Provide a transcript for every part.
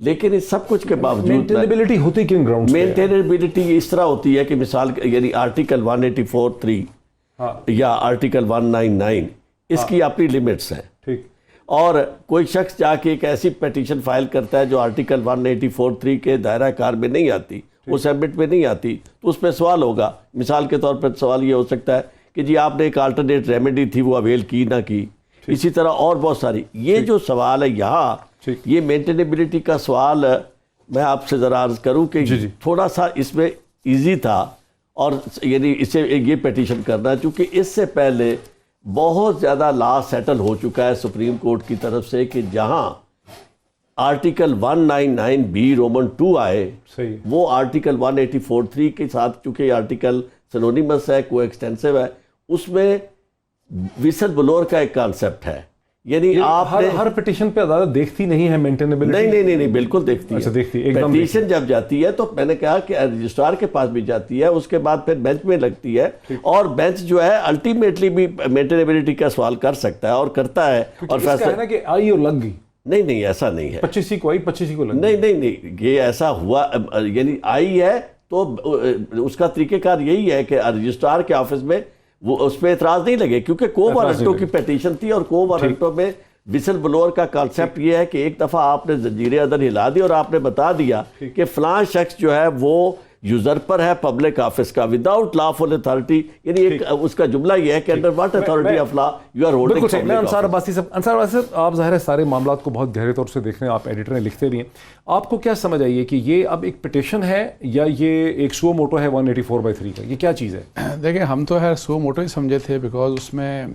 لیکن اس سب کچھ کے باوجود مینٹینیبلٹی ہوتی کن گراؤنڈ؟ مینٹینیبلٹی اس طرح ہوتی ہے کہ مثال یعنی آرٹیکل 184(3) یا آرٹیکل 199 اس کی اپنی لیمٹس ہیں. ٹھیک. اور کوئی شخص جا کے ایک ایسی پیٹیشن فائل کرتا ہے جو آرٹیکل 184(3) کے دائرہ کار میں نہیں آتی, اس ایمبٹ میں نہیں آتی, تو اس پہ سوال ہوگا. مثال کے طور پر سوال یہ ہو سکتا ہے کہ جی آپ نے ایک آلٹرنیٹ ریمیڈی تھی وہ اویل کی نہ کی. اسی طرح اور بہت ساری. یہ جو سوال ہے یہاں یہ مینٹینیبلٹی کا سوال میں آپ سے ذرا عرض کروں کہ تھوڑا سا اس میں ایزی تھا, اور یعنی اسے یہ پیٹیشن کرنا چونکہ اس سے پہلے بہت زیادہ لا سیٹل ہو چکا ہے سپریم کورٹ کی طرف سے کہ جہاں آرٹیکل 199(b) رومن 2 آئے وہ آرٹیکل 184(3) کے ساتھ, چونکہ یہ آرٹیکل سنونیمس ہے, کو ایکسٹینسو ہے, اس میں وسل بلور کا ایک کانسیپٹ ہے. یعنی آپ ہر پٹیشن پہ عدالت دیکھتی نہیں ہے مینٹینیبلٹی؟ نہیں, بالکل دیکھتی ہے. پٹیشن جب جاتی ہے تو میں نے کہا کہ رجسٹرار کے پاس بھی جاتی ہے, اس کے بعد پھر بینچ میں لگتی ہے, اور بینچ جو ہے الٹیمیٹلی بھی مینٹینیبلٹی کا سوال کر سکتا ہے اور کرتا ہے. اور فیصلہ ہے نا کہ آئی اور لگ گئی. نہیں ایسا نہیں ہے. 25 کو آئی 25 کو لگ گئی. نہیں یہ ایسا ہوا, یعنی آئی ہے تو اس کا طریقہ کار یہی ہے کہ رجسٹرار کے آفس میں وہ اس پہ اعتراض نہیں لگے, کیونکہ کو وارنٹوں کی پیٹیشن تھی, اور کو وارنٹوں میں وسل بلور کا کانسیپٹ یہ ہے کہ ایک دفعہ آپ نے زنجیر عدل ہلا دی اور آپ نے بتا دیا کہ فلاں شخص جو ہے وہ یوزرپر ہے پبلک آفس کا وداؤٹ لافل اتھارٹی. یعنی ایک اس کا جملہ یہ ہے کہ under what authority of law you are holding public office. میں انصار عباسی صاحب آپ ظاہر ہے سارے معاملات کو بہت گہرے طور سے دیکھ رہے ہیں, آپ ایڈیٹر ہیں, لکھتے بھی ہیں. آپ کو کیا سمجھ آئی ہے کہ یہ اب ایک پٹیشن ہے یا یہ ایک سو موٹو ہے 184(3) کا؟ یہ کیا چیز ہے؟ دیکھیں ہم تو ہے سو موٹو ہی سمجھے تھے, بیکاز اس میں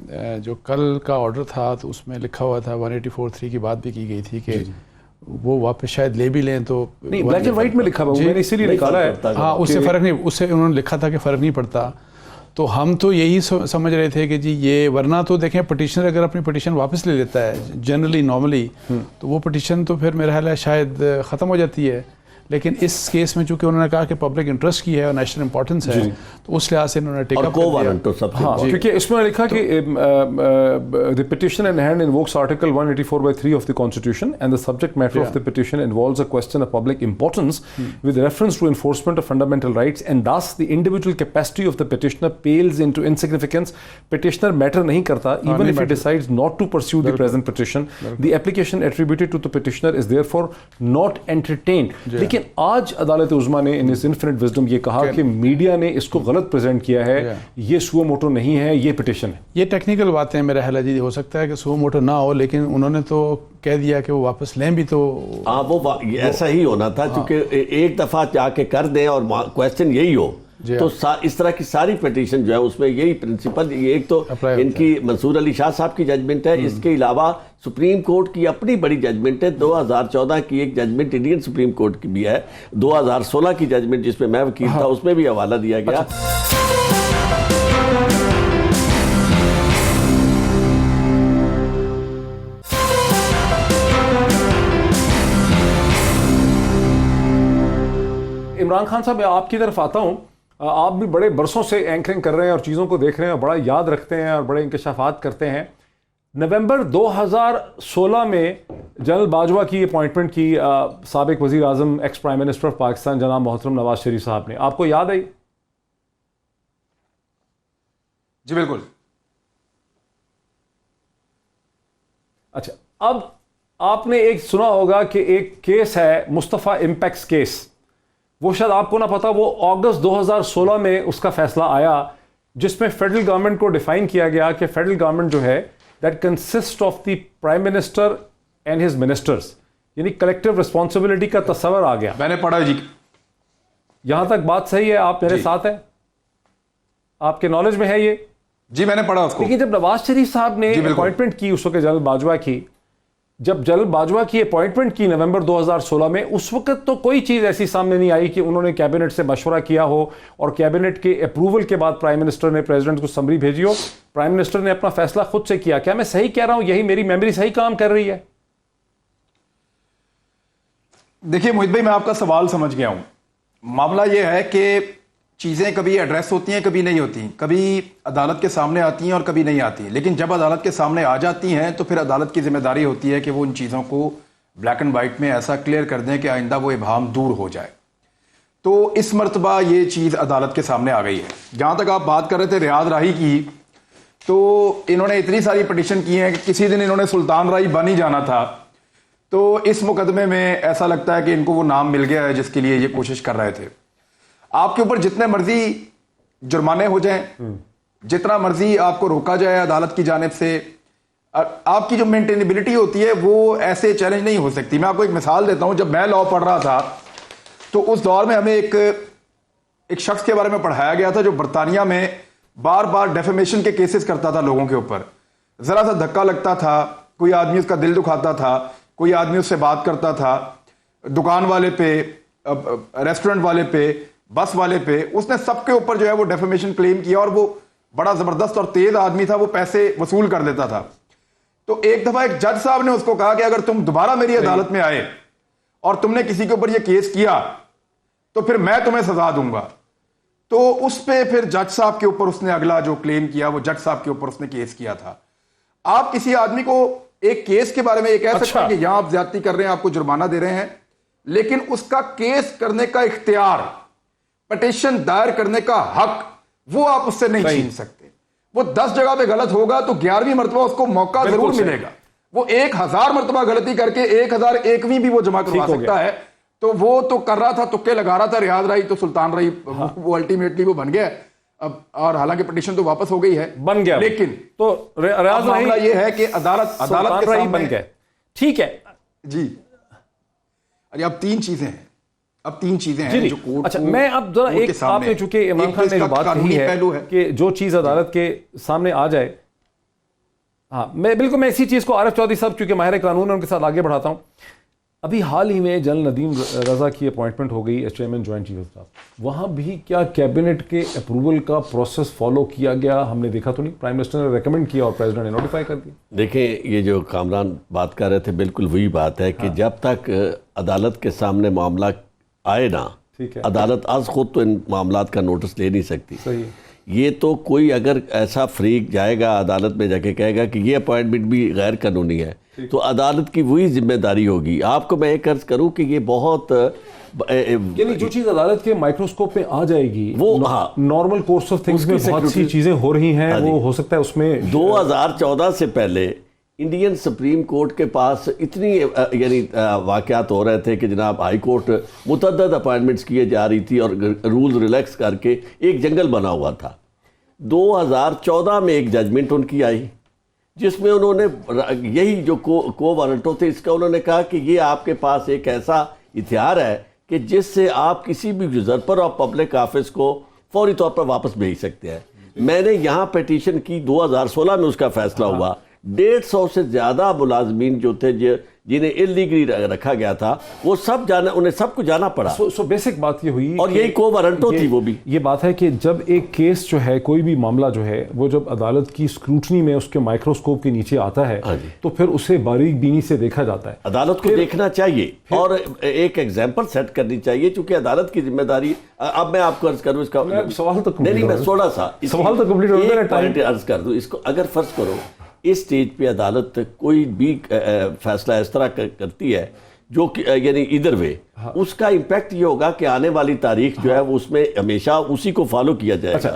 جو کل کا آرڈر تھا تو اس میں لکھا ہوا تھا 184(3) کی بات بھی کی گئی تھی کہ وہ واپس شاید لے بھی لیں تو نہیں, بلیک اینڈ وائٹ میں لکھا ہوا میں نے اسی لیے نکالا ہے. ہاں اس سے فرق نہیں, اس سے انہوں نے لکھا تھا کہ فرق نہیں پڑتا. تو ہم تو یہی سمجھ رہے تھے کہ جی یہ, ورنہ تو دیکھیں پٹیشنر اگر اپنی پٹیشن واپس لے لیتا ہے جنرلی نارملی تو وہ پٹیشن تو پھر میرا خیال ہے شاید ختم ہو جاتی ہے. لیکن اس کیس میں چونکہ انہوں نے کہا کہ پبلک انٹرسٹ کی ہے اور نیشنل امپورٹنس ہے تو اس لحاظ سے انہوں نے ٹیک اپ کر دیا. کیونکہ اس میں لکھا کہ the petition in hand invokes article 184(3) of the constitution and the subject matter of the petition involves a question of public importance with reference to enforcement of fundamental rights and thus the individual capacity of the petitioner pales into insignificance. Petitioner matter نہیں کرتا even if he decides not to pursue the present petition. The application attributed to the petitioner is therefore not entertained. لیکن آج عدالت عظمیٰ نے ان infinite wisdom یہ کہا کہ media نے اس کو غلط پریزنٹ کیا ہے, یہ سو موٹو نہیں ہے, یہ پٹیشن ہے. یہ ٹیکنیکل باتیں میرا خیال ہے جی, ہو سکتا ہے کہ سو موٹو نہ ہو, لیکن انہوں نے تو کہہ دیا کہ وہ واپس لیں بھی تو وہ ایسا ہی ہونا تھا, کیونکہ ایک دفعہ جا کے کر دیں اور کویسچن یہی ہو تو اس طرح کی ساری پیٹیشن جو ہے اس میں یہی پرنسپل. ایک تو ان کی منصور علی شاہ صاحب کی ججمنٹ ہے, اس کے علاوہ سپریم کورٹ کی اپنی بڑی ججمنٹ ہے, 2014 کی ایک ججمنٹ انڈین سپریم کورٹ کی بھی ہے, 2016 کی ججمنٹ جس میں میں وکیل تھا اس میں بھی حوالہ دیا گیا. عمران خان صاحب میں آپ کی طرف آتا ہوں, آپ بھی بڑے برسوں سے اینکرنگ کر رہے ہیں اور چیزوں کو دیکھ رہے ہیں اور بڑا یاد رکھتے ہیں اور بڑے انکشافات کرتے ہیں. نومبر 2016 میں جنرل باجوہ کی اپوائنٹمنٹ کی سابق وزیر اعظم ex prime minister of Pakistan جناب محترم نواز شریف صاحب نے, آپ کو یاد آئی؟ جی بالکل. اچھا, اب آپ نے ایک سنا ہوگا کہ ایک کیس ہے مصطفیٰ امپیکس کیس, وہ شاید آپ کو نہ پتا, وہ اگست 2016 میں اس کا فیصلہ آیا جس میں فیڈرل گورنمنٹ کو ڈیفائن کیا گیا کہ فیڈرل گورنمنٹ جو ہے that consist of the prime minister and his ministers, یعنی کلیکٹیو رسپانسبلٹی کا تصور آ گیا. میں نے پڑھا جی, یہاں تک بات صحیح ہے, آپ میرے ساتھ ہیں, آپ کے نالج میں ہے یہ؟ جی میں نے پڑھا اس کو. لیکن جب نواز شریف صاحب نے اپوائنٹمنٹ کی اس وقت جنرل باجوہ کی, جب جنرل باجوہ کی اپوائنٹمنٹ کی نومبر 2016 میں, اس وقت تو کوئی چیز ایسی سامنے نہیں آئی کہ انہوں نے کیبنٹ سے مشورہ کیا ہو اور کیبنٹ کے اپروول کے بعد پرائم منسٹر نے پریزیڈنٹ کو سمری بھیجی ہو, پرائم منسٹر نے اپنا فیصلہ خود سے کیا. کیا میں صحیح کہہ رہا ہوں, یہی میری میموری صحیح کام کر رہی ہے؟ دیکھیے محیط بھائی, میں آپ کا سوال سمجھ گیا ہوں. معاملہ یہ ہے کہ چیزیں کبھی ایڈریس ہوتی ہیں کبھی نہیں ہوتی, کبھی عدالت کے سامنے آتی ہیں اور کبھی نہیں آتی, لیکن جب عدالت کے سامنے آ جاتی ہیں تو پھر عدالت کی ذمہ داری ہوتی ہے کہ وہ ان چیزوں کو بلیک اینڈ وائٹ میں ایسا کلیئر کر دیں کہ آئندہ وہ ابہام دور ہو جائے. تو اس مرتبہ یہ چیز عدالت کے سامنے آ گئی ہے. جہاں تک آپ بات کر رہے تھے ریاض راہی کی، تو انہوں نے اتنی ساری پٹیشن کی ہیں کہ کسی دن انہوں نے سلطان راہی بن ہی جانا تھا. تو اس مقدمے میں ایسا لگتا ہے کہ ان کو وہ نام مل گیا ہے جس کے لیے یہ کوشش کر رہے تھے. آپ کے اوپر جتنے مرضی جرمانے ہو جائیں، جتنا مرضی آپ کو روکا جائے عدالت کی جانب سے، آپ کی جو مینٹینیبلٹی ہوتی ہے وہ ایسے چیلنج نہیں ہو سکتی. میں آپ کو ایک مثال دیتا ہوں. جب میں لاء پڑھ رہا تھا تو اس دور میں ہمیں ایک شخص کے بارے میں پڑھایا گیا تھا جو برطانیہ میں بار بار ڈیفیمیشن کے کیسز کرتا تھا لوگوں کے اوپر. ذرا سا دھکا لگتا تھا، کوئی آدمی اس کا دل دکھاتا تھا، کوئی آدمی اس سے بات کرتا تھا، دکان والے پہ، ریسٹورنٹ والے پہ، بس والے پہ، اس نے سب کے اوپر جو ہے وہ ڈیفیمیشن کلیم کیا، اور وہ بڑا زبردست اور تیز آدمی تھا، وہ پیسے وصول کر دیتا تھا. تو ایک دفعہ ایک جج صاحب نے اس کو کہا کہ اگر تم دوبارہ میری عدالت میں آئے اور تم نے کسی کے اوپر یہ کیس کیا تو پھر میں تمہیں سزا دوں گا. تو اس پہ پھر جج صاحب کے اوپر اس نے اگلا جو کلیم کیا وہ جج صاحب کے اوپر اس نے کیس کیا تھا. آپ کسی آدمی کو ایک کیس کے بارے میں یہ کہہ سکتے ہیں کہ یہاں آپ زیادتی کر رہے ہیں، آپ کو جرمانہ دے رہے ہیں، لیکن اس کا کیس کرنے کا اختیار، پٹیشن دائر کرنے کا حق، وہ آپ اس سے نہیں چھین سکتے. وہ 10 جگہ پہ غلط ہوگا تو 11ویں مرتبہ اس کو موقع ضرور ملے گا. وہ 1000 مرتبہ غلطی کر کے 1001ویں بھی وہ جمع کروا سکتا ہے. تو وہ تو کر رہا تھا، تکے لگا رہا تھا. ریاض راہی تو سلطان راہی وہ الٹیمیٹلی وہ بن گیا اب، اور حالانکہ پٹیشن تو واپس ہو گئی ہے، بن گیا، لیکن تو ریاض راہی معاملہ یہ ہے کہ عدالت کے سامنے بن گئے. ٹھیک ہے جی. ارے اب 3 چیزیں ہیں، اب 3 چیزیں ہیں جو کورٹ. اچھا میں اب ذرا ایک، آپ نے چونکہ عمران خان نے جو بات کہی ہے کہ جو چیز عدالت کے سامنے آ جائے، ہاں میں بالکل میں اسی چیز کو عارف چودھری صاحب چونکہ ماہر قانون ہے ان کے ساتھ آگے بڑھاتا ہوں. ابھی حال ہی میں جنرل ندیم رضا کی اپوائنٹمنٹ ہو گئی as chairman joint chief of staff. وہاں بھی کیا کیبنٹ کے اپروول کا پروسیس فالو کیا گیا؟ ہم نے دیکھا تو نہیں. پرائم منسٹر نے ریکمنڈ کیا اور پریزیڈنٹ نے نوٹیفائی کر دیا. دیکھیں یہ جو کامران بات کر رہے تھے بالکل وہی بات ہے کہ جب تک عدالت کے سامنے معاملہ آئے نا، عدالت از خود تو ان معاملات کا نوٹس لے نہیں سکتی. صحیح. یہ تو کوئی اگر ایسا فریق جائے گا عدالت میں جا کے کہے گا کہ یہ اپوائنٹمنٹ بھی غیر قانونی ہے تو عدالت کی وہی ذمہ داری ہوگی. آپ کو میں ایک عرض کروں کہ یہ بہت یعنی جو چیز عدالت کے مائکروسکوپ میں آ جائے گی وہ نارمل کورس آف تھنگز میں بہت سی چیزیں ہو رہی ہیں، وہ ہو سکتا ہے اس میں 2014 سے پہلے انڈین سپریم کورٹ کے پاس اتنی یعنی واقعات ہو رہے تھے کہ جناب ہائی کورٹ متعدد اپوائنٹمنٹس کیے جا رہی تھی اور رولز ریلیکس کر کے ایک جنگل بنا ہوا تھا. 2014 میں ایک ججمنٹ ان کی آئی جس میں انہوں نے یہی جو کو وارنٹو تھے اس کا انہوں نے کہا کہ یہ آپ کے پاس ایک ایسا ہتھیار ہے کہ جس سے آپ کسی بھی یوزرپر اور پبلک آفس کو فوری طور پر واپس بھیج سکتے ہیں. میں نے یہاں پیٹیشن کی 2016 میں اس کا فیصلہ ہوا. 150 سے زیادہ ملازمین جو تھے جنہیں اللیگلی رکھا گیا تھا وہ سب جانا، انہیں سب کو جانا پڑا. سو بیسک بات یہ ہوئی اور یہی کو وارنٹو تھی. وہ بھی یہ بات ہے کہ جب ایک کیس جو ہے، کوئی بھی معاملہ جو ہے، وہ جب عدالت کی اسکروٹنی میں اس کے مائکروسکوپ کے نیچے آتا ہے تو پھر اسے باریک بینی سے دیکھا جاتا ہے. عدالت کو دیکھنا چاہیے اور ایک ایگزامپل سیٹ کرنی چاہیے چونکہ عدالت کی ذمہ داری. اب میں آپ کو عرض کروں اس کا سوال تو نہیں میں تھوڑا سا سوال تو کمپلیٹ ہو گیا. عرض کر دوں اس کو. اگر فرض کرو اس سٹیج پہ عدالت کوئی بھی فیصلہ اس طرح کرتی ہے جو یعنی ادھر وے، اس کا امپیکٹ یہ ہوگا کہ آنے والی تاریخ جو ہے وہ اس میں ہمیشہ اسی کو فالو کیا جائے گا.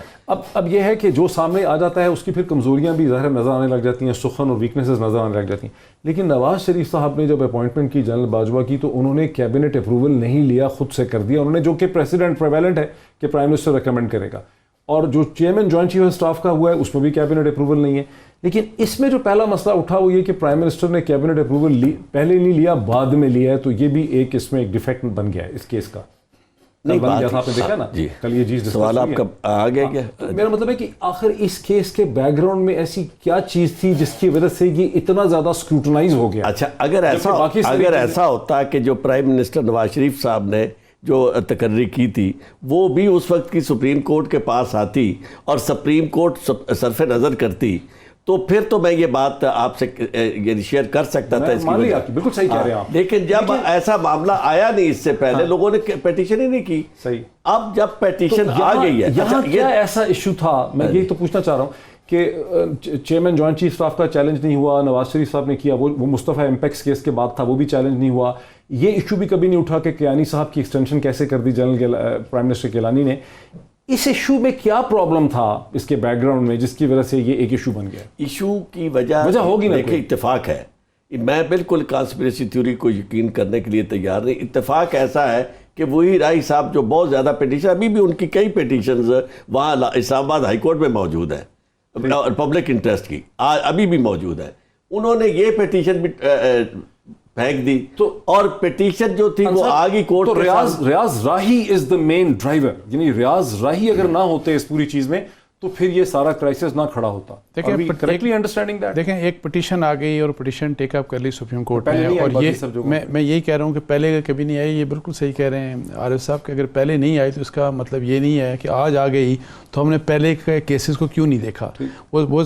اب یہ ہے کہ جو سامنے آ جاتا ہے اس کی پھر کمزوریاں بھی ظاہر نظر آنے لگ جاتی ہیں، سخن اور ویکنیسز نظر آنے لگ جاتی ہیں. لیکن نواز شریف صاحب نے جب اپوائنٹمنٹ کی جنرل باجوہ کی تو انہوں نے کیبنٹ اپروول نہیں لیا، خود سے کر دیا انہوں نے، جو کہ پریسیڈنٹ پریویلنٹ ہے کہ پرائم منسٹر ریکمنڈ کرے گا. اور جو chairman joint chief of staff کا ہوا ہے اس میں بھی کیبنٹ اپروول نہیں ہے. لیکن اس میں جو پہلا مسئلہ اٹھا وہ یہ کہ پرائم منسٹر نے کیبنٹ اپروول پہلے نہیں لیا، بعد میں لیا ہے. تو یہ بھی ایک اس میں ایک ڈیفیکٹ بن گیا ہے اس کیس کا. نہیں آپ نے دیکھا نا کل یہ چیز سوال آپ کا آ گیا کیا؟ میرا مطلب ہے کہ آخر اس کیس کے بیک گراؤنڈ میں ایسی کیا چیز تھی جس کی وجہ سے یہ اتنا زیادہ اسکروٹنائز ہو گیا؟ اچھا اگر ایسا ہوتا کہ جو پرائم منسٹر نواز شریف صاحب نے جو تقرری کی تھی وہ بھی اس وقت کی سپریم کورٹ کے پاس آتی اور سپریم کورٹ صرف نظر کرتی تو پھر تو میں یہ بات آپ سے یعنی شیئر کر سکتا تھا اس کی وجہ. بالکل صحیح کہہ رہے ہیں آپ. لیکن جب ایسا معاملہ آیا نہیں اس سے پہلے لوگوں نے پیٹیشن ہی نہیں کی. صحیح. اب جب پیٹیشن آ گئی ہے، یہاں کیا ایسا ایشو تھا؟ میں یہی تو پوچھنا چاہ رہا ہوں کہ چیئرمین جوائنٹ چیف اسٹاف کا چیلنج نہیں ہوا, نواز شریف صاحب نے کیا, وہ مصطفیٰ امپیکس کیس کے بعد تھا, وہ بھی چیلنج نہیں ہوا. یہ ایشو بھی کبھی نہیں اٹھا کہ کیانی صاحب کی ایکسٹینشن کیسے کر دی جنرل پرائم منسٹر گیلانی نے. اس ایشو میں کیا پرابلم تھا اس کے بیک گراؤنڈ میں جس کی وجہ سے یہ ایک ایشو بن گیا؟ ایشو کی وجہ ہوگی نا, دیکھیں اتفاق ہے. میں بالکل کانسپریسی تھیوری کو یقین کرنے کے لیے تیار نہیں. اتفاق ایسا ہے کہ وہی راہی صاحب جو بہت زیادہ پیٹیشن, ابھی بھی ان کی کئی پیٹیشنز وہاں اسلام آباد ہائی کورٹ میں موجود ہیں پبلک انٹرسٹ کی, ابھی بھی موجود ہے. انہوں نے یہ پیٹیشن بھی پھینک دی تو, اور پیٹیشن جو تھی وہ آگی کورٹ. تو ریاض راہی از دا مین ڈرائیور, یعنی ریاض راہی اگر نہ ہوتے اس پوری چیز میں تو پھر یہ سارا کرائسس نہ کھڑا ہوتا. دیکھیں ایک پٹیشن آ گئی اور پٹیشن ٹیک اپ کر لی سپریم کورٹ نے, اور یہ میں یہی کہہ رہا ہوں کہ پہلے کبھی نہیں آئی. یہ بالکل صحیح کہہ رہے ہیں عارف صاحب کہ اگر پہلے نہیں آئی تو اس کا مطلب یہ نہیں ہے کہ آج آ گئی تو ہم نے پہلے کے کیسز کو کیوں نہیں دیکھا. وہ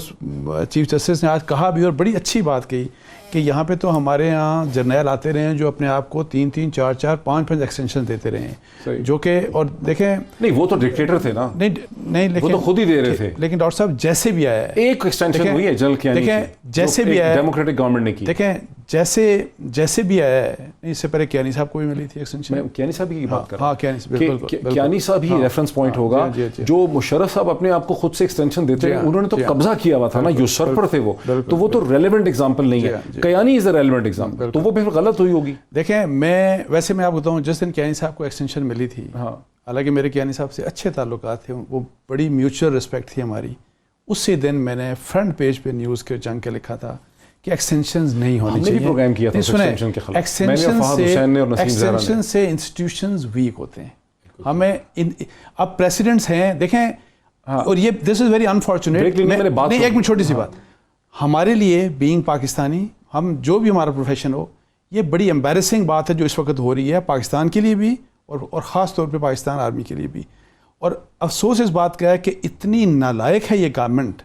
چیف جسٹس نے آج کہا بھی, اور بڑی اچھی بات کہی کہ یہاں پہ تو ہمارے یہاں جرنیل آتے رہے ہیں جو اپنے آپ کو 3 4 5 ایکسٹینشن دیتے رہے ہیں, جو کہ, اور دیکھیں نہیں وہ تو ڈکٹیٹر تھے نا, نہیں وہ تو خود ہی دے رہے تھے. لیکن ڈاکٹر صاحب جیسے بھی آیا ہے ایک ایکسٹینشن ہوئی ہے جنرل کیانی کی, دیکھیں جیسے بھی آیا ڈیموکریٹک گورنمنٹ نے کی. دیکھیں جیسے بھی آیا ہے, اس سے پہلے کیانی صاحب کو بھی ملی تھی ایکسٹینشن. میں کیانی صاحب کی بات کر رہا ہوں. ہاں کیانی صاحب ہی ریفرنس پوائنٹ ہوگا. جو مشرف صاحب اپنے آپ کو خود سے ایکسٹینشن دیتے ہیں, انہوں نے تو قبضہ کیا ہوا تھا نا, یوسرپر تھے وہ, تو وہ تو ریلیونٹ ایگزامپل نہیں ہے. کیانی از اے ریلیونٹ ایگزامپل, تو وہ پھر غلط ہوئی ہوگی. دیکھیں ویسے میں آپ بتاؤں, جس دن کیانی صاحب کو ایکسٹینشن ملی تھی, حالانکہ میرے کیانی صاحب سے اچھے تعلقات تھے, وہ بڑی میوچل رسپیکٹ تھی ہماری, اسی دن میں نے فرنٹ پیج پہ نیوز کے جنگ کے لکھا تھا کہ ایکسٹینشنز نہیں ہونی چاہیے. بھی پروگرام کیا تھا ایکسٹینشن کے خلاف. ایکسٹینشن سے انسٹیٹیوشنز ویک ہوتے ہیں. ہمیں اب پریسیڈنٹس ہیں, دیکھیں, اور یہ دس از ویری انفارچونیٹ. نہیں, ایک منٹ, چھوٹی سی بات, ہمارے لیے بینگ پاکستانی, ہم جو بھی ہمارا پروفیشن ہو, یہ بڑی امبیرسنگ بات ہے جو اس وقت ہو رہی ہے پاکستان کے لیے بھی, اور خاص طور پہ پاکستان آرمی کے لیے بھی. اور افسوس اس بات کا ہے کہ اتنی نالائق ہے یہ گورنمنٹ.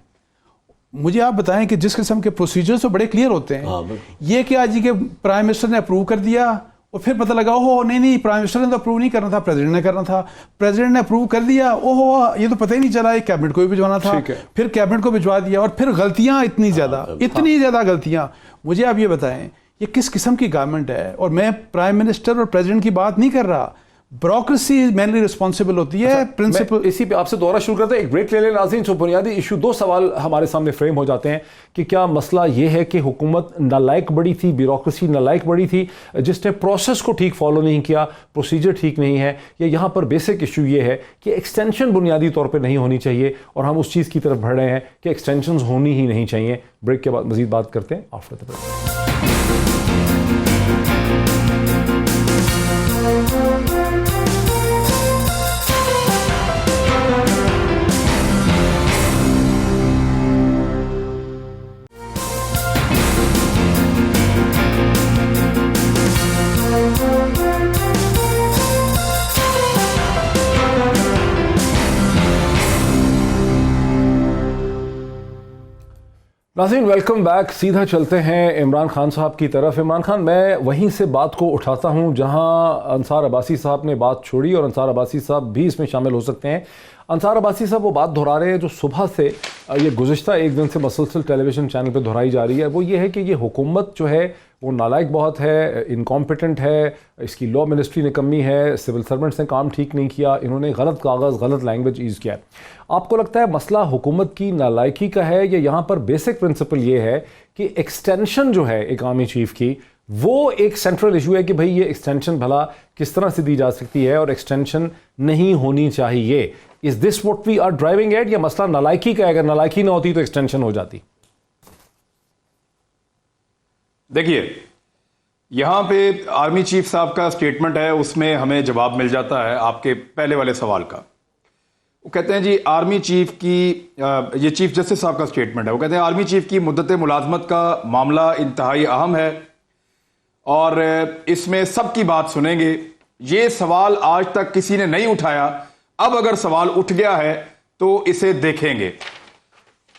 مجھے آپ بتائیں کہ جس قسم کے پروسیجرز تو بڑے کلیئر ہوتے ہیں, یہ کہ آج کہ پرائم منسٹر نے اپروو کر دیا اور پھر پتہ لگا اوہ نہیں پرائم منسٹر نے تو اپروو نہیں کرنا تھا, پریزیڈنٹ نے کرنا تھا, پریزیڈنٹ نے اپروو کر دیا, اوہ یہ تو پتہ ہی نہیں چلا, یہ کیبنٹ کو بھی بھجوانا تھا, پھر کیبنٹ کو بھجوا دیا, اور پھر غلطیاں اتنی زیادہ غلطیاں. مجھے آپ یہ بتائیں یہ کس قسم کی گورنمنٹ ہے؟ اور میں پرائم منسٹر اور پریزیڈنٹ کی بات نہیں کر رہا, بیوروکریسی مینلی رسپانسبل ہوتی ہے. پرنسپل اسی پہ آپ سے دوبارہ شروع کرتے ہیں, ایک بریک لے لیں ناظرین. جو بنیادی ایشو, 2 سوال ہمارے سامنے فریم ہو جاتے ہیں کہ کیا مسئلہ یہ ہے کہ حکومت نالائق بڑی تھی, بیوروکریسی نالائق بڑی تھی جس نے پروسیس کو ٹھیک فالو نہیں کیا, پروسیجر ٹھیک نہیں ہے, یا یہاں پر بیسک ایشو یہ ہے کہ ایکسٹینشن بنیادی طور پہ نہیں ہونی چاہیے, اور ہم اس چیز کی طرف بڑھ رہے ہیں کہ ایکسٹینشنز ہونی ہی نہیں چاہیے. بریک کے بعد مزید بات کرتے ہیں آفٹر دی بریک. ناظرین ویلکم بیک. سیدھا چلتے ہیں عمران خان صاحب کی طرف. عمران خان, میں وہیں سے بات کو اٹھاتا ہوں جہاں انصار عباسی صاحب نے بات چھوڑی, اور انصار عباسی صاحب بھی اس میں شامل ہو سکتے ہیں. انصار عباسی صاحب وہ بات دہرا رہے ہیں جو صبح سے یہ گزشتہ ایک دن سے مسلسل ٹیلی ویژن چینل پہ دہرائی جا رہی ہے. وہ یہ ہے کہ یہ حکومت جو ہے وہ نالائق بہت ہے, انکمپیٹنٹ ہے, اس کی لا منسٹری نے کمی ہے, سول سرونٹس نے کام ٹھیک نہیں کیا, انہوں نے غلط کاغذ غلط لینگویج یوز کیا ہے. آپ کو لگتا ہے مسئلہ حکومت کی نالائکی کا ہے, یا یہاں پر بیسک پرنسپل یہ ہے کہ ایکسٹینشن جو ہے ایک آرمی چیف کی وہ ایک سینٹرل ایشو ہے کہ بھئی یہ ایکسٹینشن بھلا کس طرح سے دی جا سکتی ہے, اور ایکسٹینشن نہیں ہونی چاہیے. Is this what we are driving at, یا مسئلہ نالائکی کا ہے؟ اگر نالائکی نہ ہوتی تو ایکسٹینشن ہو جاتی. دیکھیے, یہاں پہ آرمی چیف صاحب کا سٹیٹمنٹ ہے, اس میں ہمیں جواب مل جاتا ہے آپ کے پہلے والے سوال کا. وہ کہتے ہیں جی آرمی چیف کی, یہ چیف جسٹس صاحب کا سٹیٹمنٹ ہے, وہ کہتے ہیں آرمی چیف کی مدت ملازمت کا معاملہ انتہائی اہم ہے اور اس میں سب کی بات سنیں گے. یہ سوال آج تک کسی نے نہیں اٹھایا, اب اگر سوال اٹھ گیا ہے تو اسے دیکھیں گے.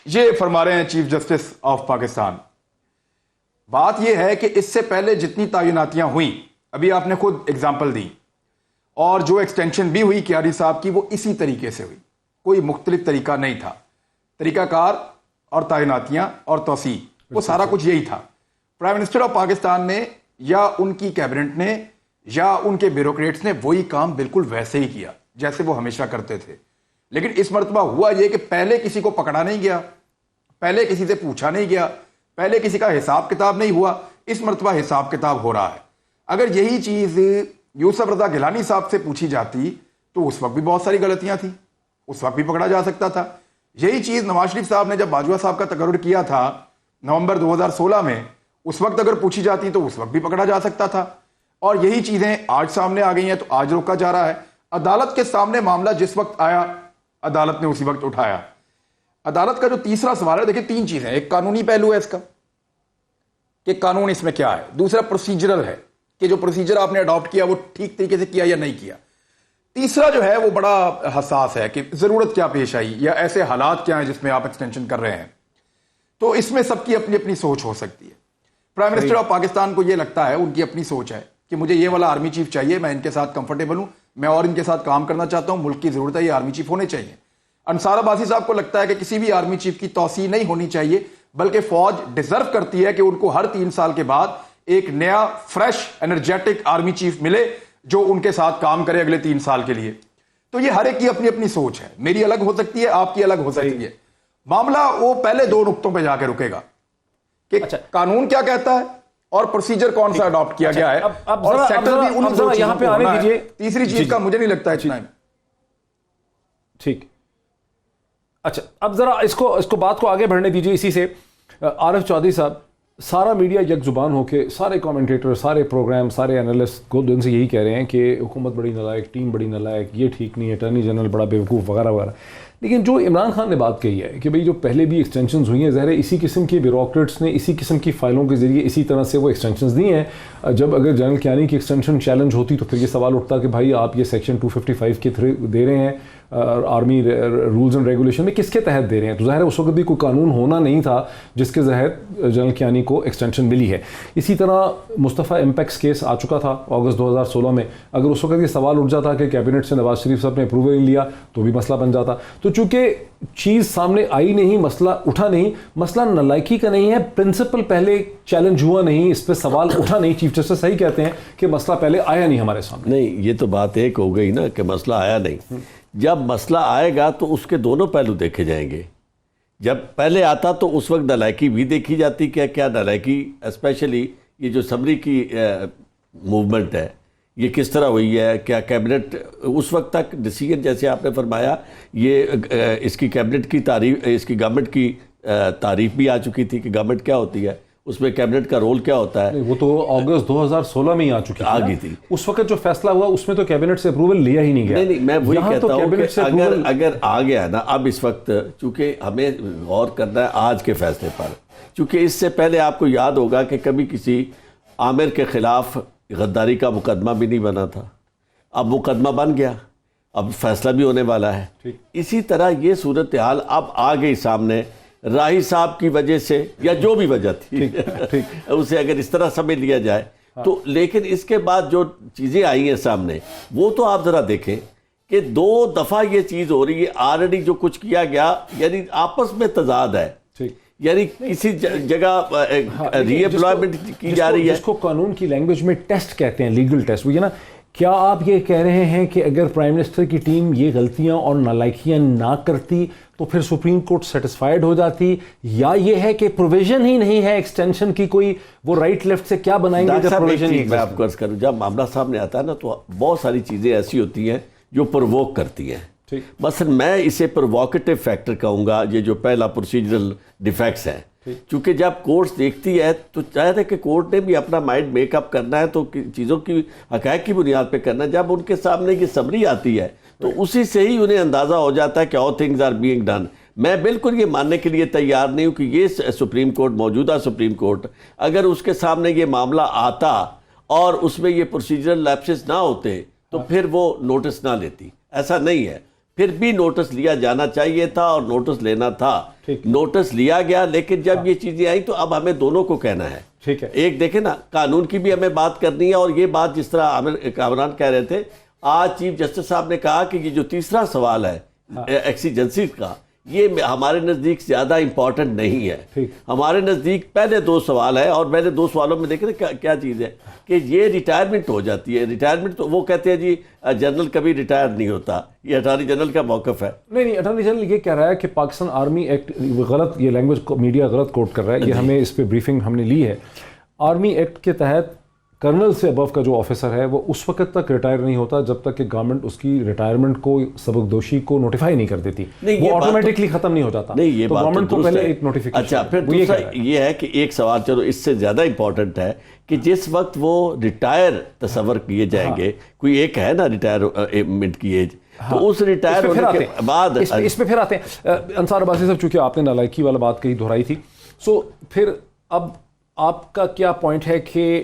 یہ فرما رہے ہیں چیف جسٹس آف پاکستان. بات یہ ہے کہ اس سے پہلے جتنی تعیناتیاں ہوئیں, ابھی آپ نے خود اگزامپل دی, اور جو ایکسٹینشن بھی ہوئی کیانی صاحب کی وہ اسی طریقے سے ہوئی, کوئی مختلف طریقہ نہیں تھا. طریقہ کار اور تعیناتیاں اور توسیع، وہ سارا کچھ یہی تھا. پرائم منسٹر آف پاکستان نے یا ان کی کیبنٹ نے یا ان کے بیوروکریٹس نے وہی کام بالکل ویسے ہی کیا جیسے وہ ہمیشہ کرتے تھے. لیکن اس مرتبہ ہوا یہ کہ پہلے کسی کو پکڑا نہیں گیا، پہلے کسی سے پوچھا نہیں گیا، پہلے کسی کا حساب کتاب نہیں ہوا. اس مرتبہ حساب کتاب ہو رہا ہے. اگر یہی چیز یوسف رضا گیلانی صاحب سے پوچھی جاتی تو اس وقت بھی بہت ساری غلطیاں تھیں، اس وقت بھی پکڑا جا سکتا تھا. یہی چیز نواز شریف صاحب نے جب باجوہ صاحب کا تقرر کیا تھا نومبر 2016 میں، اس وقت اگر پوچھی جاتی تو اس وقت بھی پکڑا جا سکتا تھا. اور یہی چیزیں آج سامنے آ گئی ہیں تو آج روکا جا رہا ہے. عدالت کے سامنے معاملہ جس وقت آیا عدالت نے اسی وقت اٹھایا. عدالت کا جو تیسرا سوال ہے، دیکھیں تین چیزیں، ایک قانونی پہلو ہے اس کا کہ قانون اس میں کیا ہے، دوسرا پروسیجرل ہے کہ جو پروسیجر آپ نے اڈاپٹ کیا وہ ٹھیک طریقے سے کیا یا نہیں کیا، تیسرا جو ہے وہ بڑا حساس ہے کہ ضرورت کیا پیش آئی یا ایسے حالات کیا ہیں جس میں آپ ایکسٹینشن کر رہے ہیں. تو اس میں سب کی اپنی اپنی سوچ ہو سکتی ہے. پرائم منسٹر آف پاکستان کو یہ لگتا ہے، ان کی اپنی سوچ ہے کہ مجھے یہ والا آرمی چیف چاہیے، میں ان کے ساتھ کمفرٹیبل ہوں، میں اور ان کے ساتھ کام کرنا چاہتا ہوں، ملک کی ضرورت ہے، یہ آرمی چیف ہونے چاہیے. انصار عباسی صاحب کو لگتا ہے کہ کسی بھی آرمی چیف کی توسیع نہیں ہونی چاہیے، بلکہ فوج ڈیزرو کرتی ہے کہ ان کو ہر 3 سال کے بعد ایک نیا فریش انرجیٹک آرمی چیف ملے جو ان کے ساتھ کام کرے اگلے 3 سال کے لیے. تو یہ ہر ایک کی اپنی اپنی سوچ ہے، میری الگ ہو سکتی ہے، آپ کی الگ ہو سکتی ہے. معاملہ وہ پہلے 2 نقطوں پہ جا کے رکے گا کہ قانون کیا کہتا ہے اور پروسیجر کون سا اڈاپٹ کیا گیا ہے، اور سیکٹر بھی ان دو چیزوں پہ ہونا ہے. تیسری چیز کا مجھے نہیں لگتا اتنا ہے. ٹھیک. اچھا اب ذرا اس کو بات کو آگے بڑھنے دیجیے. اسی سے عارف چودھری صاحب، سارا میڈیا یک زبان ہو کے، سارے کامنٹیٹر، سارے پروگرام، سارے انالسٹ کو دن سے یہی کہہ رہے ہیں کہ حکومت بڑی نالائق، ٹیم بڑی نالائق، یہ ٹھیک نہیں ہے، اٹارنی جنرل بڑا بیوقوف وغیرہ وغیرہ. لیکن جو عمران خان نے بات کہی ہے کہ بھئی جو پہلے بھی ایکسٹینشنز ہوئی ہیں، ظاہر ہے اسی قسم کے بیوروکریٹس نے اسی قسم کی فائلوں کے ذریعے اسی طرح سے وہ ایکسٹینشنز دی ہیں. جب اگر جنرل کیانی کی ایکسٹینشن چیلنج ہوتی تو پھر یہ سوال اٹھتا کہ بھائی آپ یہ سیکشن 255 کے تھرو دے رہے ہیں، آرمی رولز اینڈ ریگولیشن میں کس کے تحت دے رہے ہیں؟ تو ظاہر ہے اس وقت بھی کوئی قانون ہونا نہیں تھا جس کے تحت جنرل کیانی کو ایکسٹینشن ملی ہے. اسی طرح مصطفیٰ امپیکس کیس آ چکا تھا اگست 2016 میں. اگر اس وقت یہ سوال اٹھ جاتا کہ کیبنٹ سے نواز شریف صاحب نے اپروول نہیں لیا تو بھی مسئلہ بن جاتا. تو چونکہ چیز سامنے آئی نہیں، مسئلہ اٹھا نہیں، مسئلہ نالائکی کا نہیں ہے، پرنسپل پہلے چیلنج ہوا نہیں، اس پہ سوال اٹھا نہیں. چیف جسٹس صحیح کہتے ہیں کہ مسئلہ پہلے آیا نہیں ہمارے سامنے. نہیں، یہ تو بات ایک ہو گئی نا کہ مسئلہ آیا نہیں. جب مسئلہ آئے گا تو اس کے دونوں پہلو دیکھے جائیں گے. جب پہلے آتا تو اس وقت نالائکی بھی دیکھی جاتی کہ کیا نالائکی، اسپیشلی یہ جو سمری کی موومنٹ ہے یہ کس طرح ہوئی ہے، کیا کیبنٹ اس وقت تک ڈیسیجن، جیسے آپ نے فرمایا، یہ اس کی کیبنٹ کی تعریف، اس کی گورنمنٹ کی تعریف بھی آ چکی تھی کہ گورنمنٹ کیا ہوتی ہے، اس میں کیبنٹ کا رول کیا ہوتا ہے. وہ تو اگست 2016 میں ہی آ چکی تھی. اس وقت جو فیصلہ ہوا اس میں تو کیبنٹ سے اپروول لیا ہی نہیں گیا. نہیں، میں وہی کہتا ہوں کہ اگر آ گیا نا اب اس وقت، چونکہ ہمیں غور کرنا ہے آج کے فیصلے پر، چونکہ اس سے پہلے آپ کو یاد ہوگا کہ کبھی کسی عامر کے خلاف غداری کا مقدمہ بھی نہیں بنا تھا، اب مقدمہ بن گیا، اب فیصلہ بھی ہونے والا ہے. اسی طرح یہ صورتحال اب آ گئی سامنے راہی صاحب کی وجہ سے یا جو بھی وجہ تھی اسے اگر اس طرح سمجھ لیا جائے تو. لیکن اس کے بعد جو چیزیں آئی ہیں سامنے وہ تو آپ ذرا دیکھیں کہ 2 دفعہ یہ چیز ہو رہی ہے. آلریڈی جو کچھ کیا گیا یعنی آپس میں تضاد ہے، یعنی کسی جگہ ری ایمپلائمنٹ کی جا رہی ہے، جس کو قانون کی لینگویج میں ٹیسٹ کہتے ہیں، لیگل ٹیسٹ. وہ یہ نا، کیا آپ یہ کہہ رہے ہیں کہ اگر پرائم منسٹر کی ٹیم یہ غلطیاں اور نالائکیاں نہ کرتی تو پھر سپریم کورٹ سیٹسفائیڈ ہو جاتی، یا یہ ہے کہ پروویژن ہی نہیں ہے ایکسٹینشن کی کوئی، وہ رائٹ لیفٹ سے کیا بنائیں گے جب پروویژن ہی؟ میں آپ کو عرض کروں، جب معاملہ سامنے آتا ہے نا تو بہت ساری چیزیں ایسی ہوتی ہیں جو پرووک کرتی ہیں. مثلا میں اسے پرووکیٹو فیکٹر کہوں گا، یہ جو پہلا پروسیجرل ڈیفیکٹس ہیں. چونکہ جب کورٹس دیکھتی ہے تو چاہتے کہ کورٹ نے بھی اپنا مائنڈ میک اپ کرنا ہے تو چیزوں کی حقائق کی بنیاد پہ کرنا ہے. جب ان کے سامنے یہ سمری آتی ہے تو اسی سے ہی انہیں اندازہ ہو جاتا ہے کہ all things are being done. میں بالکل یہ ماننے کے لیے تیار نہیں ہوں کہ یہ سپریم کورٹ، موجودہ سپریم کورٹ، اگر اس کے سامنے یہ معاملہ آتا اور اس میں یہ پروسیجرل لیپسز نہ ہوتے تو پھر وہ نوٹس نہ لیتی. ایسا نہیں ہے، پھر بھی نوٹس لیا جانا چاہیے تھا اور نوٹس لینا تھا. نوٹس لیا گیا، لیکن جب یہ چیزیں آئیں تو اب ہمیں دونوں کو کہنا ہے. ایک دیکھیں نا، قانون کی بھی ہمیں بات کرنی ہے، اور یہ بات جس طرح کامران کہہ رہے تھے، آج چیف جسٹس صاحب نے کہا کہ یہ جو تیسرا سوال ہے ایکسیجنسی کا، یہ ہمارے نزدیک زیادہ امپورٹنٹ نہیں ہے. ہمارے نزدیک پہلے 2 سوال ہے, اور میں نے 2 سوالوں میں دیکھے کیا چیز ہے کہ یہ ریٹائرمنٹ ہو جاتی ہے. ریٹائرمنٹ تو وہ کہتے ہیں جی جنرل کبھی ریٹائر نہیں ہوتا, یہ اٹارنی جنرل کا موقف ہے. نہیں, اٹارنی جنرل یہ کہہ رہا ہے کہ پاکستان آرمی ایکٹ غلط, یہ لینگویج میڈیا غلط کوٹ کر رہا ہے, یہ ہمیں اس پہ بریفنگ ہم نے لی ہے. آرمی ایکٹ کے تحت کرنل سے ابو کا جو آفیسر ہے وہ اس وقت تک ریٹائر نہیں ہوتا جب تک کہ گورنمنٹ اس کی ریٹائرمنٹ کو سبق دوشی کو نوٹیفائی نہیں کر دیتی. وہ آٹومیٹکلی ختم نہیں ہو جاتا. نہیں, یہ تو بات گورنمنٹ کو پہلے ایک نوٹیفیکیشن. اچھا, پھر دوسرا یہ ہے کہ ایک سوال چلو اس سے زیادہ امپورٹنٹ ہے کہ جس وقت وہ ریٹائر تصور کیے جائیں گے, کوئی ایک ہے نا ریٹائرمنٹ کی ایج, تو اس ریٹائر ہونے کے بعد اس پہ پھر آتے ہیں. انصار عباسی صاحب, چونکہ آپ نے نالائکی والا بات کہی, دہرائی تھی, سو پھر اب آپ کا کیا پوائنٹ ہے کہ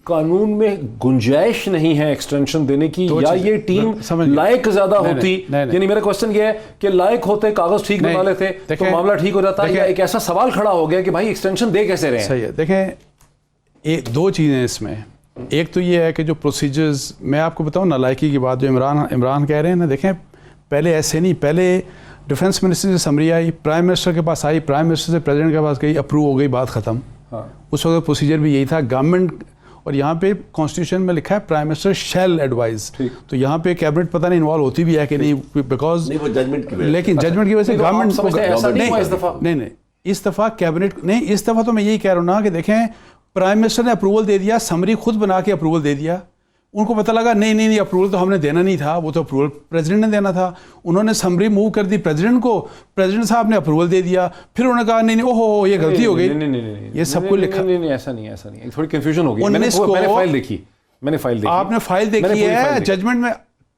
قانون میں گنجائش نہیں ہے ایکسٹینشن دینے کی, یا یہ ٹیم لائق زیادہ ہوتی؟ یعنی میرا کوشچن یہ ہے کہ لائق ہوتے, کاغذ ٹھیک بنا لیتے تو معاملہ ٹھیک ہو جاتا, یا ایک ایسا سوال کھڑا ہو گیا کہ بھائی ایکسٹینشن دے کیسے رہے ہیں؟ صحیح ہے. دیکھیں 2 چیزیں اس میں. ایک تو یہ ہے کہ جو پروسیجرز, میں آپ کو بتاؤں نالائکی کی بات جو عمران کہہ رہے ہیں نا, دیکھیں پہلے ایسے نہیں, پہلے ڈیفنس منسٹر سے سمری آئی, پرائم منسٹر کے پاس آئی, پرائم منسٹر سے پریزیڈنٹ کے پاس گئی, اپروو ہو گئی, بات ختم. اس وقت پروسیجر بھی یہی تھا. گورنمنٹ, اور یہاں پہ کانسٹیٹیوشن میں لکھا ہے پرائم منسٹر شیل ایڈوائز, تو یہاں پہ کیبنٹ پتہ نہیں انوالو ہوتی بھی ہے کہ نہیں, بیکاز لیکن ججمنٹ کی وجہ سے گورنمنٹ نہیں, اس دفعہ کیبنٹ نہیں, اس دفعہ تو میں یہی کہہ رہا ہوں نا کہ دیکھیں پرائم منسٹر نے اپروول دے دیا, سمری خود بنا کے اپروول دے دیا, ان کو پتہ لگا نہیں اپروول تو ہم نے دینا نہیں تھا, وہ تو اپروول پریزیڈنٹ نے دینا تھا. انہوں نے سمری موو کر دی پریزیڈنٹ کو, پریزیڈنٹ صاحب نے اپروول دے دیا, پھر انہوں نے کہا نہیں اوہو یہ غلطی ہو گئی. یہ سب کو لکھا, نہیں ایسا نہیں, تھوڑی کنفیوژن ہو گئی. میں نے فائل دیکھی, آپ نے فائل دیکھی ہے ججمنٹ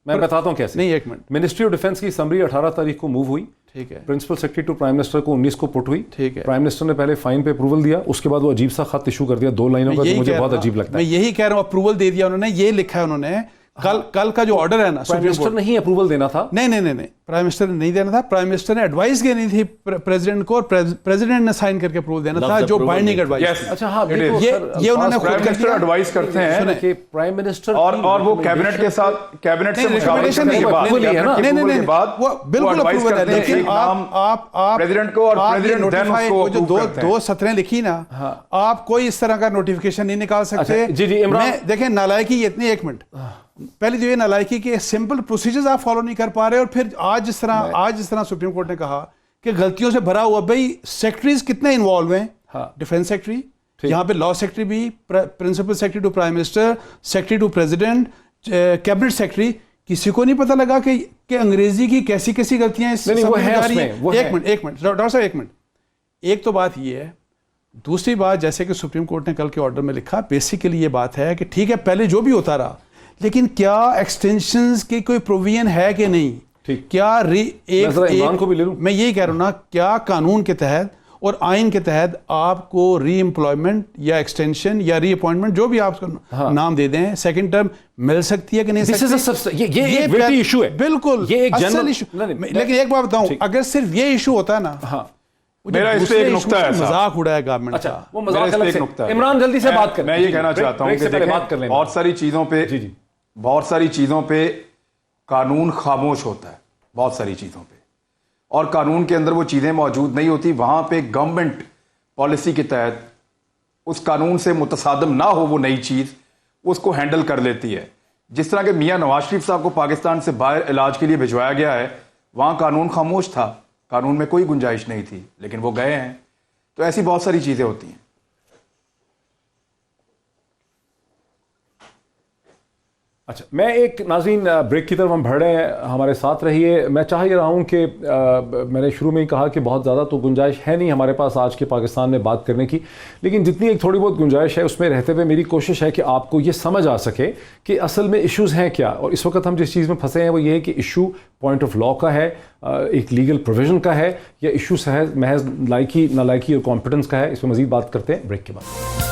میں بتاتا ہوں کیسے. نہیں, ایک منٹ. منسٹری آف ڈیفنس کی سمری 18 تاریخ کو موو ہوئی, ٹھیک ہے. Principal secretary to prime minister کو 19 کو پٹ ہوئی, ٹھیک ہے. پرائم منسٹر نے پہلے فائن پہ اپروول دیا, اس کے بعد وہ عجیب سا خط ایشو کر دیا 2 لائنوں کا, جو مجھے بہت عجیب لگتا ہے. میں یہی کہہ رہا ہوں, اپروول دے دیا انہوں نے, یہ لکھا ہے انہوں نے. کل کا جو آرڈر ہے نا, پرائم منسٹر نہیں اپروول دینا تھا. نہیں, پرائم منسٹر نے نہیں دینا تھا. پرائم منسٹر نے ایڈوائز دینی تھی پریزیڈنٹ کو, اور پریزیڈنٹ نے سائن کر کے اپروول دینا تھا, جو بائنڈنگ ایڈوائز. اچھا ہاں, یہ انہوں نے خود کر دیا. ایڈوائز کرتے ہیں کہ پرائم منسٹر اور وہ کیبنٹ کے ساتھ, کیبنٹ سے مشاورت کرنے کے بعد وہ بالکل اپروول ہے. لیکن آپ پریزیڈنٹ کو, اور پریزیڈنٹ دین اس کو جو 2 سطریں لکھی نا, آپ کوئی اس طرح کا نوٹیفیکیشن نہیں نکال سکتے. دیکھیں نالائکی اتنی, 1 منٹ, پہلے جو یہ نالائکی کے سمپل پروسیجرز آپ فالو نہیں کر پا رہے, اور پھر آج جس طرح سپریم کورٹ نے کہا کہ غلطیوں سے بھرا ہوا, بھائی سیکٹریز کتنے انوالو ہیں, ڈیفنس سیکٹری, یہاں پہ لا سیکٹری بھی, principal secretary to prime minister, secretary to president, cabinet secretary, کسی کو نہیں پتہ لگا کہ انگریزی کی کیسی غلطیاں اس میں جا رہی ہیں. ایک منٹ ڈاکٹر صاحب, 1 منٹ. ایک تو بات یہ ہے, دوسری بات جیسے کہ سپریم کورٹ نے کل کے آرڈر میں لکھا, بیسیکلی یہ بات ہے کہ ٹھیک ہے پہلے جو بھی ہوتا رہا, لیکن کیا ایکسٹینشنز کی کوئی پروویژن ہے کہ نہیں, کیا میں یہی کہہ رہا ہوں نا, کیا قانون کے تحت اور آئین کے تحت آپ کو ری امپلائمنٹ یا ایکسٹینشن یا ری اپوائنٹمنٹ, جو بھی آپ کو نام دے دیں, سیکنڈ ٹرم مل سکتی ہے کہ نہیں سکتی؟ یہ ایک ویٹی ایشو ہے, بالکل یہ ایک اصل ایشو. لیکن ایک بات بتاؤں, اگر صرف یہ ایشو ہوتا نا, میرا اس پہ ایک نقطہ ہے, مذاق اڑا ہے گورنمنٹ. اچھا وہ مذاق الگ سے. عمران جلدی سے بات کر. میں یہ کہنا چاہتا ہوں کہ دیکھیں بہت ساری چیزوں پہ قانون خاموش ہوتا ہے, بہت ساری چیزوں پہ, اور قانون کے اندر وہ چیزیں موجود نہیں ہوتی. وہاں پہ گورنمنٹ پالیسی کے تحت اس قانون سے متصادم نہ ہو وہ نئی چیز, اس کو ہینڈل کر لیتی ہے. جس طرح کہ میاں نواز شریف صاحب کو پاکستان سے باہر علاج کے لیے بھجوایا گیا ہے, وہاں قانون خاموش تھا, قانون میں کوئی گنجائش نہیں تھی, لیکن وہ گئے ہیں. تو ایسی بہت ساری چیزیں ہوتی ہیں. اچھا, میں ایک ناظرین بریک کی طرف ہم بڑھ رہے ہیں, ہمارے ساتھ رہیے. میں چاہ ہی رہا ہوں کہ میں نے شروع میں ہی کہا کہ بہت زیادہ تو گنجائش ہے نہیں ہمارے پاس آج کے پاکستان میں بات کرنے کی, لیکن جتنی ایک تھوڑی بہت گنجائش ہے اس میں رہتے ہوئے میری کوشش ہے کہ آپ کو یہ سمجھ آ سکے کہ اصل میں ایشوز ہیں کیا. اور اس وقت ہم جس چیز میں پھنسے ہیں وہ یہ ہے کہ ایشو پوائنٹ آف لا کا ہے, ایک لیگل پروویژن کا ہے, یا ایشو محض لائکی نالائکی اور کمپیٹنس کا ہے. اس پہ مزید بات کرتے ہیں بریک کے بعد.